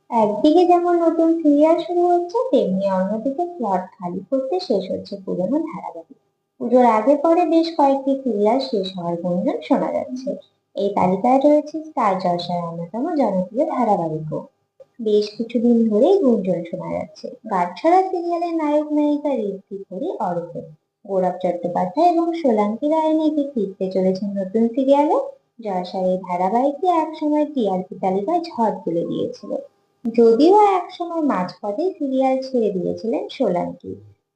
একদিকে যেমন নতুন সিরিয়াল শুরু হচ্ছে, তেমনি অন্যদিকে প্লট খালি করতে শেষ হচ্ছে পুরোনো ধারাবাহিক। পুজোর আগে পরে বেশ কয়েকটি সিরিয়াল শেষ হওয়ার গুঞ্জন শোনা যাচ্ছে। এই তালিকায় রয়েছে স্টার জলসার অন্যতম জনপ্রিয় ধারাবাহিকও। বেশ কিছুদিন ধরেই গুঞ্জন শোনা যাচ্ছে গাঁটছড়া সিরিয়ালের নায়ক নায়িকা ঋত্বিক হরি অরূপ, গৌরব চট্টোপাধ্যায় এবং সোলাঙ্কি রায় নাকি ফিরতে চলেছেন নতুন সিরিয়ালে। জলসার এই ধারাবাহিকটি একসময় টিআরপি তালিকায় ঝড় তুলে দিয়েছিল, যদিও একসময় মাঝপথেই সিরিয়াল ছেড়ে দিয়েছিলেন সোলাঙ্কি।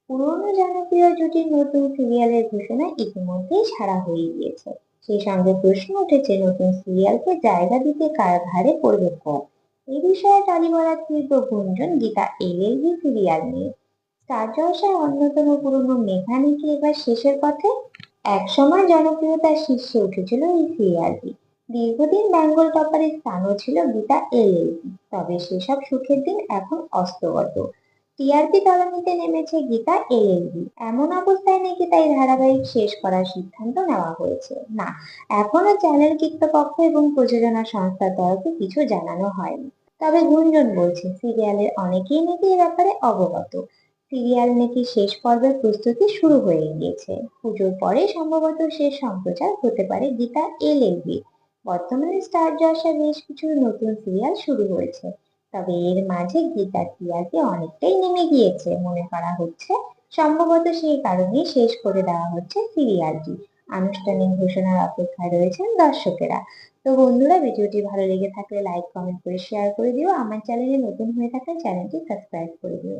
পুরনো জনপ্রিয় জুটির নতুন সিরিয়ালের ঘোষণা ইতিমধ্যেই ছাড়া হয়ে গিয়েছে। সেই সঙ্গে প্রশ্ন উঠেছে নতুন সিরিয়ালকে জায়গা দিতে কার ঘাড়ে পড়বে পথ। এই বিষয়ে টালিগড়া তীব্র গুঞ্জন গীতা এলএলবি সিরিয়াল নিয়ে। স্টার জলসার অন্যতম পুরনো মেঘা নাকি এবার শেষের পথে। একসময় জনপ্রিয়তার শীর্ষে উঠেছিল এই সিরিয়ালটি। দীর্ঘদিন বেঙ্গল টপারের স্থানও ছিল গীতা এলএলবি, তবে সেসব সুখের দিন এখন অস্তগত। টিআরপি তলানিতে নেমেছে গীতা এলএলবি, এমন অবস্থায় নাকি তাই ধারাবাহিক শেষ করার সিদ্ধান্ত নেওয়া হয়েছে। না, এখনো চ্যানেল কর্তৃপক্ষ এবং প্রযোজনা সংস্থার তরফে কিছু জানানো হয়নি। তবে গুঞ্জন বলছে সিরিয়ালের অনেকেই নাকি এ ব্যাপারে অবগত। সিরিয়াল নাকি শেষ পর্বের প্রস্তুতি শুরু হয়ে গিয়েছে। পুজোর পরে সম্ভবত শেষ সম্প্রচার হতে পারে গীতা এলএলবি। বর্তমানে স্টার জলসায় বেশ কিছু নতুন সিরিয়াল শুরু হয়েছে, তবে এর মাঝে গীতার টিআরপি অনেকটাই নেমে গিয়েছে মনে করা হচ্ছে। সম্ভবত সেই কারণেই শেষ করে দেওয়া হচ্ছে সিরিয়ালটি। আনুষ্ঠানিক ঘোষণার অপেক্ষায় রয়েছেন দর্শকেরা। তো বন্ধুরা, ভিডিওটি ভালো লেগে থাকলে লাইক কমেন্ট করে শেয়ার করে দিও। আমার চ্যানেলে নতুন হয়ে থাকলে চ্যানেলটি সাবস্ক্রাইব করে দিও।